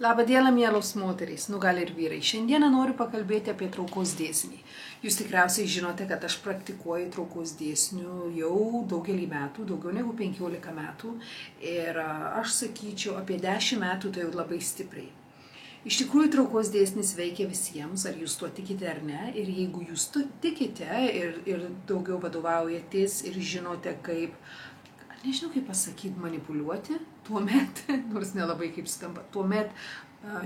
Labą dieną, mielos moterys, gal ir vyrai. Šiandieną noriu pakalbėti apie traukos dėsnį. Jūs tikriausiai žinote, kad aš praktikuoju traukos dėsnių jau daugelį metų, daugiau negu 15 metų. Ir aš sakyčiau, apie 10 metų tai jau labai stipriai. Iš tikrųjų, traukos dėsnis veikia visiems, ar jūs tuo tikite ar ne. Ir jeigu jūs tikite ir daugiau vadovaujatės ir žinote, kaip, nežinau kaip pasakyti, manipuliuoti, tuomet, nors nelabai kaip skamba, tuomet,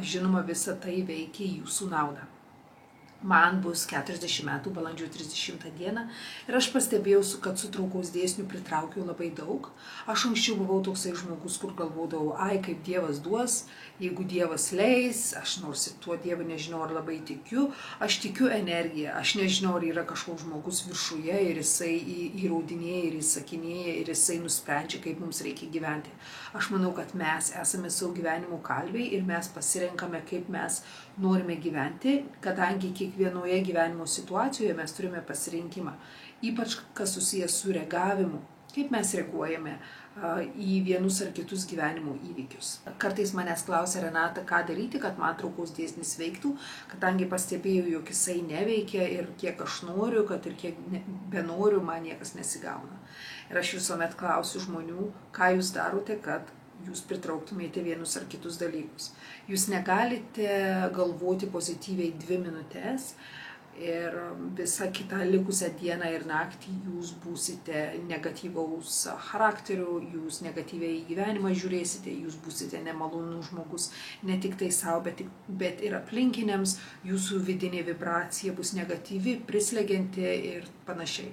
žinoma, visa tai veikia jūsų naudą. Man bus 40 metų, balandžio 30 dieną, ir aš pastebėjau, kad su traukos dėsniu pritraukiau labai daug. Aš anksčiau buvau toksai žmogus, kur galvodavau, kaip Dievas duos, jeigu Dievas leis, aš nors ir tuo Dievu nežinau, ar labai tikiu, aš tikiu energiją, aš nežinau, ar yra kažkoks žmogus viršuje ir jisai įraudinėja ir įsakinėja ir jisai nusprendžia, kaip mums reikia gyventi. Aš manau, kad mes esame savo gyvenimo kalviai ir mes pasirenkame, kaip mes norime gyventi, kadangi kiekvienoje gyvenimo situacijoje mes turime pasirinkimą, ypač kas susijęs su reagavimu, kaip mes reaguojame į vienus ar kitus gyvenimo įvykius. Kartais manęs klausia, Renata, ką daryti, kad man traukos dėsnis veiktų, kadangi pastebėjau, jog jisai neveikia ir kiek aš noriu, kad ir kiek benoriu, man niekas nesigauna. Ir aš visuomet klausiu žmonių, ką jūs darote, kad jūs pritrauktumėte vienus ar kitus dalykus. Jūs negalite galvoti pozityviai 2 minutės ir visą kitą likusią dieną ir naktį jūs būsite negatyvaus charakterio, jūs negatyviai į gyvenimą žiūrėsite, jūs būsite nemalonus žmogus ne tik tai savo, bet ir aplinkiniams, jūsų vidinė vibracija bus negatyvi, prislegianti ir panašiai.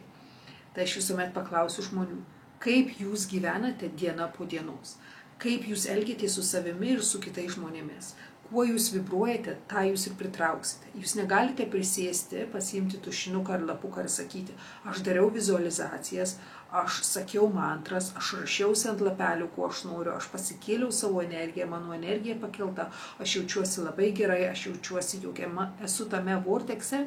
Tai aš visuomet paklausiu žmonių, kaip jūs gyvenate diena po dienos. Kaip jūs elgiatės su savimi ir su kitais žmonėmis. Kuo jūs vibruojate, tą jūs ir pritrauksite. Jūs negalite prisėsti, pasiimti tušinuką ar lapuką ir sakyti, aš dariau vizualizacijas, aš sakiau mantras, aš rašiausi ant lapelių, ko aš noriu, aš pasikėliau savo energiją, mano energija pakelta, aš jaučiuosi labai gerai, aš jaučiuosi, jog esu tame vortekse,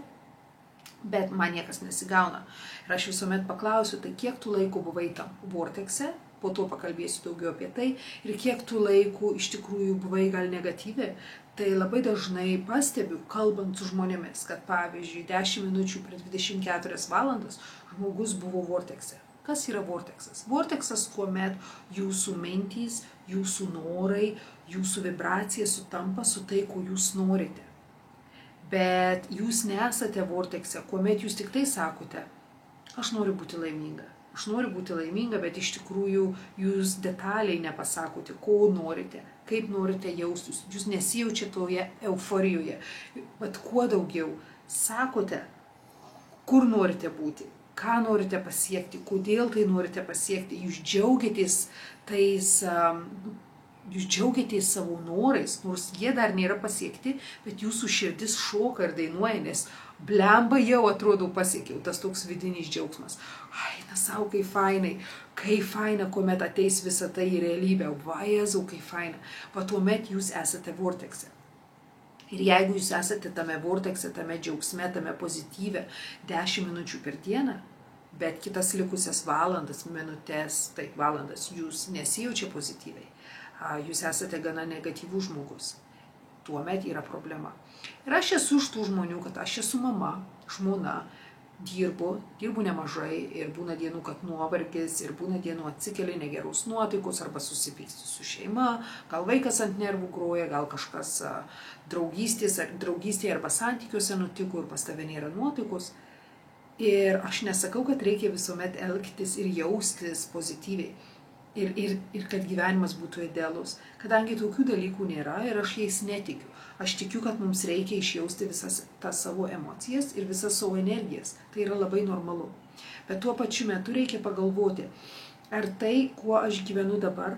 bet man niekas nesigauna. Ir aš visuomet paklausiu, tai kiek tu laiko buvai tam vortekse? Po to pakalbėsiu daugiau apie tai, ir kiek tų laikų iš tikrųjų buvai gal negatyvi, tai labai dažnai pastebiu, kalbant su žmonėmis, kad pavyzdžiui 10 minučių per 24 valandas žmogus buvo vortekse. Kas yra vorteksas? Vorteksas, kuomet jūsų mintys, jūsų norai, jūsų vibracija sutampa su tai, ko jūs norite. Bet jūs nesate vortekse, kuomet jūs tik tai sakote, aš noriu būti laiminga. Aš noriu būti laiminga, bet iš tikrųjų jūs detaliai nepasakote, ko norite, kaip norite jaustis. Jūs nesijaučiate toje euforijoje. Bet kuo daugiau sakote, kur norite būti, ką norite pasiekti, kodėl tai norite pasiekti. Jūs džiaugiatės savo norais, nors jie dar nėra pasiekti, bet jūsų širdis šoka ir dainuoja, nes blemba jau atrodo pasiekiau, tas toks vidinis džiaugsmas. Nesau, kaip faina, kuomet ateis visa tai į realybę, Jėzau, kaip faina. Va tuomet jūs esate vortekse. Ir jeigu jūs esate tame vortekse, tame džiaugsme, tame pozityve 10 minučių per dieną, bet kitas likusias valandas, minutės, valandas jūs nesijaučia pozityviai, jūs esate gana negatyvus žmogus, tuomet yra problema. Ir aš esu iš tų žmonių, kad aš esu mama, žmona, dirbu nemažai ir būna dienų, kad nuovargis ir būna dienų atsikeli negeros nuotaikos arba susipyksti su šeima, gal vaikas ant nervų groja, gal kažkas draugystėje arba santykiuose nutiko ir pas tave nėra nuotaikos. Ir aš nesakau, kad reikia visuomet elgtis ir jaustis pozityviai ir kad gyvenimas būtų idealus, kadangi tokių dalykų nėra ir aš jais netikiu. Aš tikiu, kad mums reikia išjausti visas tas savo emocijas ir visas savo energijas. Tai yra labai normalu. Bet tuo pačiu metu reikia pagalvoti, ar tai, kuo aš gyvenu dabar,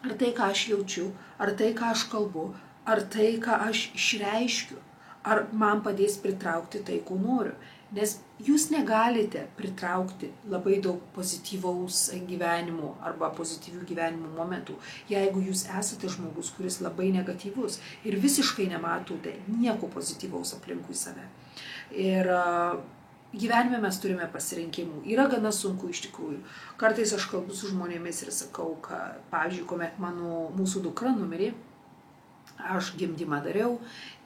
ar tai, ką aš jaučiu, ar tai, ką aš kalbu, ar tai, ką aš išreiškiu, ar man padės pritraukti tai, ko noriu. Nes jūs negalite pritraukti labai daug pozityvaus gyvenimo arba pozityvių gyvenimo momentų, jeigu jūs esate žmogus, kuris labai negatyvus ir visiškai nematote nieko pozityvaus aplinkui save. Ir gyvenime mes turime pasirinkimų. Yra gana sunku iš tikrųjų. Kartais aš kalbu su žmonėmis ir sakau, kad, pavyzdžiui, kuomet mūsų dukra numirė, Aš gimdymą dariau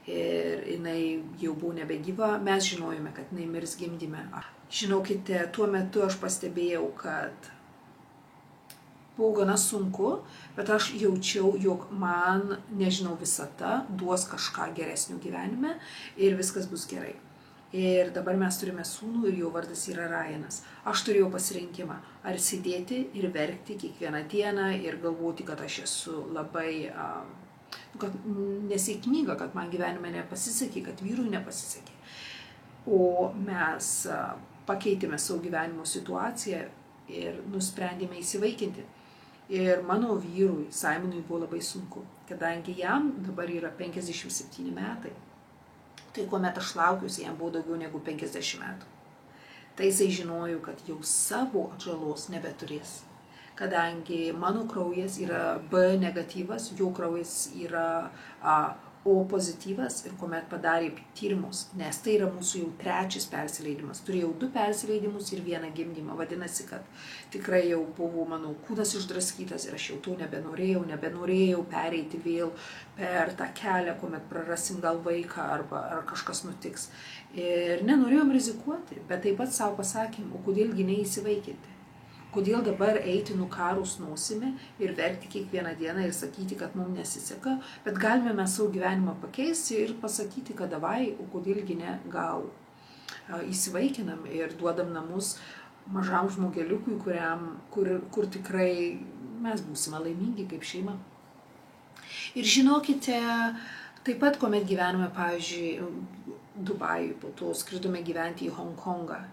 ir jinai jau buvo nebegyva, mes žinojome, kad jinai mirs gimdyme. Žinokite, tuo metu aš pastebėjau, kad buvo gana sunku, bet aš jaučiau, jog man, nežinau, visata duos kažką geresnio gyvenime ir viskas bus gerai. Ir dabar mes turime sūnų ir jo vardas yra Ryanas. Aš turėjau pasirinkimą, ar sėdėti ir verkti kiekvieną dieną ir galvoti, kad aš esu labai kad nesėkminga, kad man gyvenime nepasisekė, kad vyrui nepasisekė. O mes pakeitėme savo gyvenimo situaciją ir nusprendėme įsivaikinti. Ir mano vyrui, Simonui, buvo labai sunku, kadangi jam dabar yra 57 metai. Tai kuomet aš laukiausi, jam buvo daugiau negu 50 metų. Tai jisai žinojo, kad jau savo atžalos nebeturės. Kadangi mano kraujas yra B negatyvas, jo kraujas yra O pozityvas ir kuomet padarė tyrimus, nes tai yra mūsų jau 3 persileidimas. Turėjau 2 persileidimus ir 1 gimdymą. Vadinasi, kad tikrai jau buvo mano kūnas išdraskytas ir aš jau to nebenorėjau pereiti vėl per tą kelią, kuomet prarasim gal vaiką ar kažkas nutiks. Ir nenorėjom rizikuoti, bet taip pat savo pasakėm, o kodėlgi neįsivaikinti? Kodėl dabar eiti nukarus nosimi ir verkti kiekvieną dieną ir sakyti, kad mums nesiseka, bet galime mes savo gyvenimą pakeisti ir pasakyti, kad davai, o kodėlgi ne, gal įsivaikinam ir duodam namus mažam žmogeliukui, kur tikrai mes būsime laimingi kaip šeima. Ir žinokite, taip pat, kuomet gyvename, pavyzdžiui, Dubajui, po to skridome gyventi į Hongkongą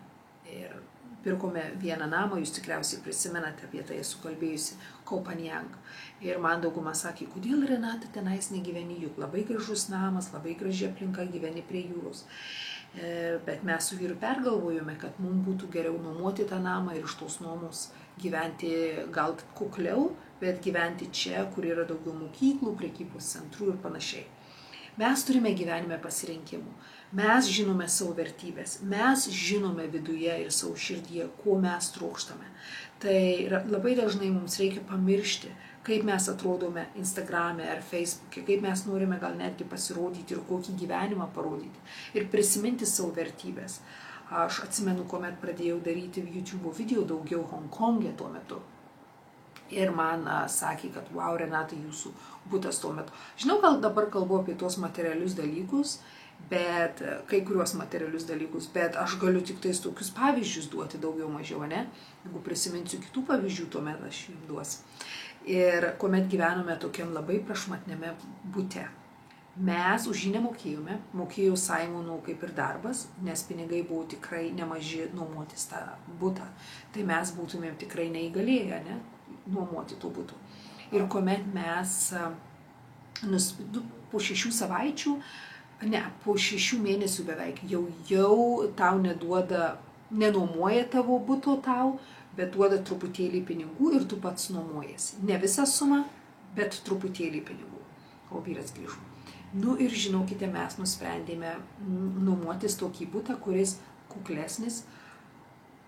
ir pirkome vieną namą, jūs tikriausiai prisimenate, apie tai esu kalbėjusi, Koh Phangan. Ir man dauguma sakė, kodėl Renata tenais negyveni, juk labai gražus namas, labai graži aplinka, gyveni prie jūros. Bet mes su vyru pergalvojome, kad mums būtų geriau nuomoti tą namą ir iš tos nuomos gyventi gal kukliau, bet gyventi čia, kur yra daugiau mokyklų, prekybos centrų ir panašiai. Mes turime gyvenime pasirinkimų. Mes žinome savo vertybės, mes žinome viduje ir savo širdyje, ko mes trokštame. Tai labai dažnai mums reikia pamiršti, kaip mes atrodome Instagrame ar Facebook'e, kaip mes norime gal netgi pasirodyti ir kokį gyvenimą parodyti. Ir prisiminti savo vertybės. Aš atsimenu, kuomet pradėjau daryti YouTube video daugiau Hongkong'e tuo metu. Ir man sakė, kad wow, Renata, jūsų butas tuo metu. Žinau, gal dabar kalbu apie tos materialius dalykus, bet kai kuriuos materialius dalykus, bet aš galiu tik tais tokius pavyzdžius duoti daugiau mažiau, ne? Jeigu prisiminsiu kitų pavyzdžių, tuomet aš jums duosiu. Ir kuomet gyvenome tokiam labai prašmatniame bute, mes už jį nemokėjome, mokėjau Simonų kaip ir darbas, nes pinigai buvo tikrai nemaži nuomotis tą butą. Tai mes būtumėm tikrai neįgalėję, ne? Nuomoti tų butų. Ir kuomet mes po 6 savaičių, po 6 mėnesių beveik, jau tau nenuomoja tavo buto tau, bet duoda truputėlį pinigų ir tu pats nuomojasi. Ne visą sumą, bet truputėlį pinigų. O vyras grįžo. Nu ir žinokite, mes nusprendėme nuomotis tokį butą, kuris kuklesnis,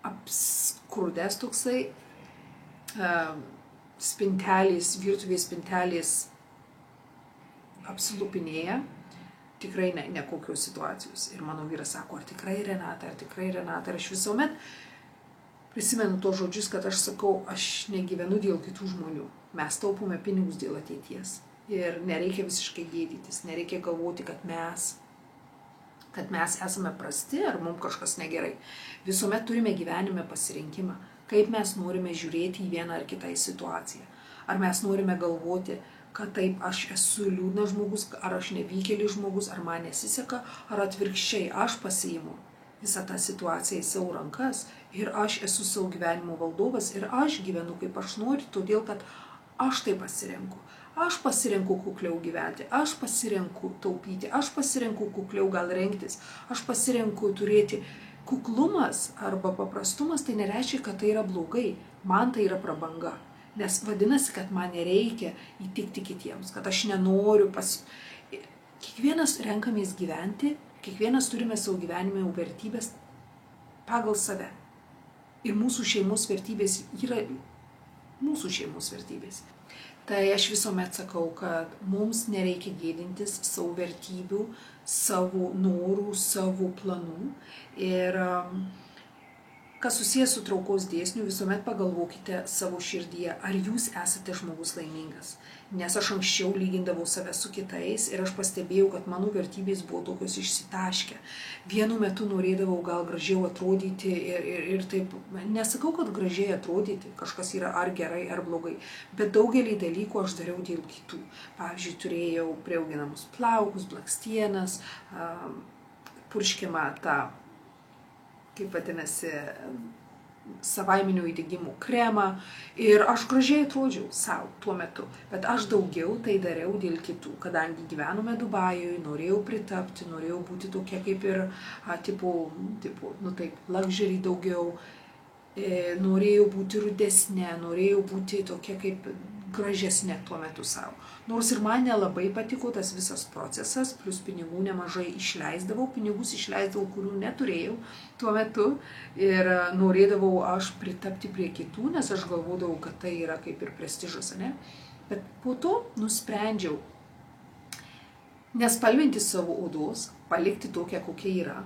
apskrudęs toksai, spintelės, virtuvės spintelės apsilupinėja, tikrai ne kokios situacijos. Ir mano vyras sako, ar tikrai Renata. Ir aš visuomet prisimenu tos žodžius, kad aš sakau, aš negyvenu dėl kitų žmonių. Mes taupome pinigus dėl ateities. Ir nereikia visiškai gėdytis, nereikia galvoti, kad mes esame prasti ar mums kažkas negerai. Visuomet turime gyvenime pasirinkimą, kaip mes norime žiūrėti į vieną ar kitą situaciją. Ar mes norime galvoti, kad taip aš esu liūdnas žmogus, ar aš nevykėlis žmogus, ar man nesiseka, ar atvirkščiai aš pasiimu visą tą situaciją į savo rankas ir aš esu savo gyvenimo valdovas ir aš gyvenu kaip aš noriu, todėl kad aš tai pasirenku. Aš pasirenku kukliau gyventi, aš pasirenku taupyti, aš pasirenku kukliau gal rengtis, aš pasirenku turėti. Kuklumas arba paprastumas tai nereiškia, kad tai yra blogai, man tai yra prabanga. Nes vadinasi, kad man nereikia įtikti kitiems, kad aš nenoriu Kiekvienas renkamės gyventi, kiekvienas turime savo gyvenime vertybės pagal save. Ir mūsų šeimos vertybės yra mūsų šeimos vertybės. Tai aš visuomet sakau, kad mums nereikia gėdintis savo vertybių, savo norų, savo planų. Ir kas susijęs su traukos dėsniu, visuomet pagalvokite savo širdyje, ar jūs esate žmogus laimingas. Nes aš anksčiau lygindavau save su kitais ir aš pastebėjau, kad mano vertybės buvo tokios išsitaškę. Vienu metu norėdavau gal gražiau atrodyti ir taip, nesakau, kad gražiai atrodyti, kažkas yra ar gerai, ar blogai, bet daugelį dalykų aš dariau dėl kitų. Pavyzdžiui, turėjau priauginamus plaukus, blakstienas, purškimą tą, kaip vadinasi, savaiminio įdegimo kremą ir aš gražiai atrodžiau savo tuo metu, bet aš daugiau tai dariau dėl kitų, kadangi gyvenome Dubajuje, norėjau pritapti, norėjau būti tokia kaip ir, luxury daugiau, norėjau būti rudesnė, norėjau būti tokia kaip gražesnė tuo metu savo. Nors ir man nelabai patiko tas visas procesas, plus pinigų nemažai išleisdavau, pinigus išleisdavau, kurių neturėjau tuo metu ir norėdavau aš pritapti prie kitų, nes aš galvodavau, kad tai yra kaip ir prestižas, ne? Bet po to nusprendžiau nespalvinti savo odos, palikti tokią, kokia yra,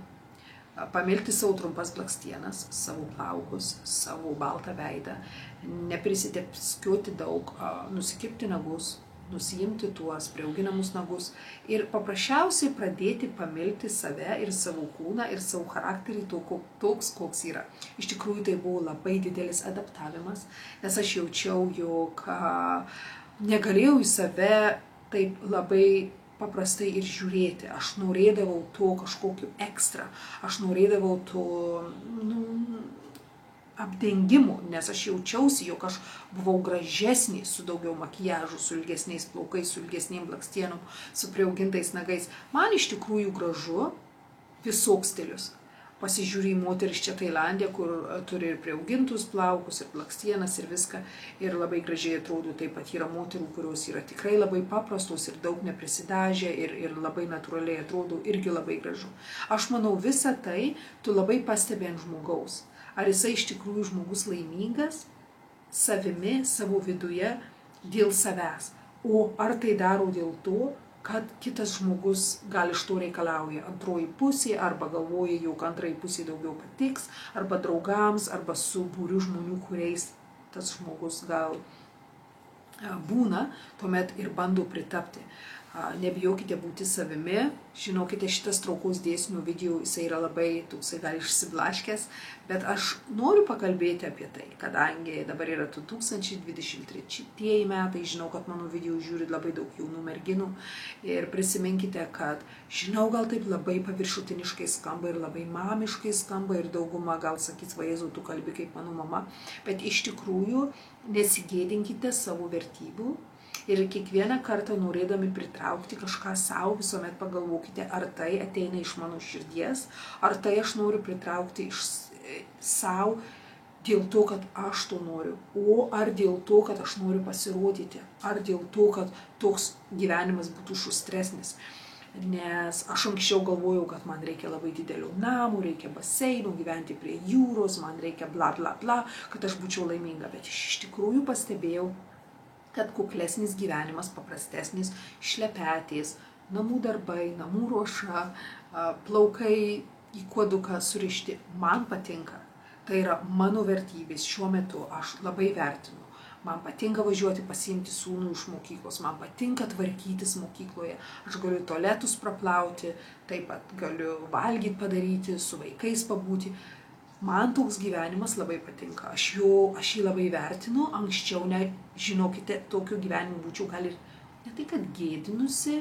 pamilti savo trumpas blakstienas, savo plaukus, savo baltą veidą, neprisitepskiuoti daug, nusikirpti nagus, nusiimti tuos priauginamus nagus ir paprasčiausiai pradėti pamilti save ir savo kūną ir savo charakterį toks, koks yra. Iš tikrųjų tai buvo labai didelis adaptavimas, nes aš jaučiau, jog negalėjau į save taip labai paprastai ir žiūrėti. Aš norėdavau to kažkokiu ekstra, aš norėdavau to apdengimų, nes aš jaučiausi, jog aš buvau gražesnė su daugiau makijažų, su ilgesniais plaukais, su ilgesniem blakstienom, su priaugintais nagais. Man iš tikrųjų gražu visoks stilius. Pasižiūrė į moteris čia Tailandė, kur turi ir priaugintus plaukus, ir blakstienas, ir viską, ir labai gražiai atrodo. Taip pat yra moterų, kurios yra tikrai labai paprastos ir daug neprisidažę, ir labai natūraliai atrodo, irgi labai gražu. Aš manau, visą tai tu labai pastebi ant žmogaus. Ar jisai iš tikrųjų žmogus laimingas, savimi, savo viduje, dėl savęs. O ar tai daro dėl to, kad kitas žmogus gal iš to reikalauja antroji pusė, arba galvoja, jog antrai pusė daugiau patiks, arba draugams, arba su būriu žmonių, kuriais tas žmogus gal būna, tuomet ir bando pritapti. Nebijokite būti savimi, žinokite, šitas traukos dėsnių video, jisai yra labai, toksai gal išsiblaškęs, bet aš noriu pakalbėti apie tai, kadangi dabar yra 2023 metai, žinau, kad mano video žiūri labai daug jaunų merginų ir prisiminkite, kad žinau, gal taip labai paviršutiniškai skamba ir labai mamiškai skamba ir dauguma gal sakys, va Jėzau, tu kalbi kaip mano mama, bet iš tikrųjų nesigėdinkite savo vertybių. Ir kiekvieną kartą norėdami pritraukti kažką savo, visuomet pagalvokite, ar tai ateina iš mano širdies, ar tai aš noriu pritraukti iš savo dėl to, kad aš to noriu, o ar dėl to, kad aš noriu pasirodyti, ar dėl to, kad toks gyvenimas būtų šustresnis. Nes aš anksčiau galvojau, kad man reikia labai didelių namų, reikia baseinų, gyventi prie jūros, man reikia bla bla bla, kad aš būčiau laiminga, bet iš tikrųjų pastebėjau, kad kuklesnis gyvenimas, paprastesnis, šlepetės, namų darbai, namų ruoša, plaukai į kuoduką surišti, man patinka. Tai yra mano vertybės, šiuo metu aš labai vertinu. Man patinka važiuoti pasiimti sūnų iš mokyklos, man patinka tvarkytis mokykloje, aš galiu tualetus praplauti, taip pat galiu valgyti padaryti, su vaikais pabūti. Man toks gyvenimas labai patinka, aš jį labai vertinu, anksčiau, žinokite, tokiu gyvenimu būčiau gal ir ne tai, kad gėdinusi,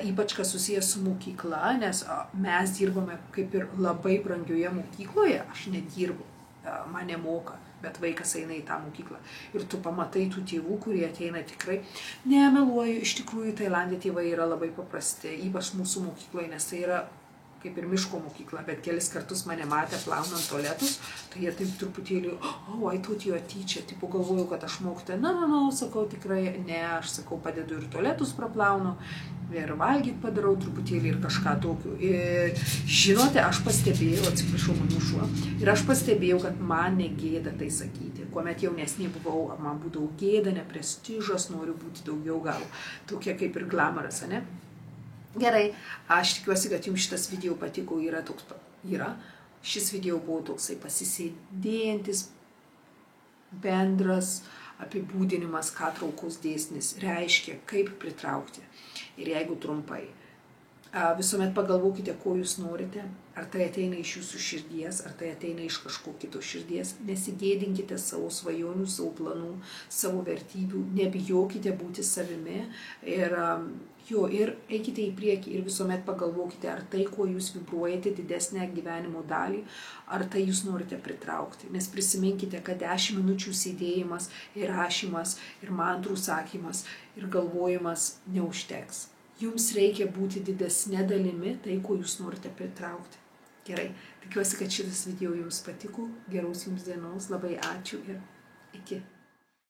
ypač kas susijęs su mokykla, nes mes dirbame kaip ir labai brangioje mokykloje, aš nedirbu, mane moka, bet vaikas eina į tą mokyklą. Ir tu pamatai tų tėvų, kurie ateina tikrai, nemeluoju, iš tikrųjų Tailande tėvai yra labai paprasti, ypač mūsų mokykloje, nes tai yra kaip ir miško mokykla, bet kelis kartus mane matė plaunant tualetus, tai jie taip truputėlį, I thought you are teacher, tipo galvojau, kad aš mokytoja, sakau tikrai, ne, aš sakau, padedu ir tualetus praplaunu, ir valgyti padarau truputėlį ir kažką tokio. Ir žinote, aš pastebėjau, atsiprašau, mano šuo, ir aš pastebėjau, kad man negėda tai sakyti. kuomet jaunesnė buvau, man būdavo gėda, neprestižas, noriu būti daugiau gal tokia kaip ir glamoras, ane? Gerai, aš tikiuosi, kad jums šitas video patiko, šis video buvo toksai pasisėdėjantis, bendras apibūdinimas, ką traukos dėsnis reiškia, kaip pritraukti. Ir jeigu trumpai, visuomet pagalvokite, ko jūs norite, ar tai ateina iš jūsų širdies, ar tai ateina iš kažko kito širdies. Nesigėdinkite savo svajonių, savo planų, savo vertybių, nebijokite būti savimi ir eikite į priekį ir visuomet pagalvokite, ar tai, kuo jūs vibruojate didesnę gyvenimo dalį, ar tai jūs norite pritraukti. Nes prisiminkite, kad 10 minučių sėdėjimas ir rašymas ir mantrų sakymas ir galvojimas neužteks. Jums reikia būti didesnė dalimi tai, ko jūs norite pritraukti. Gerai, tikiuosi, kad šitas video jums patiko. Geros jums dienos, labai ačiū ir iki.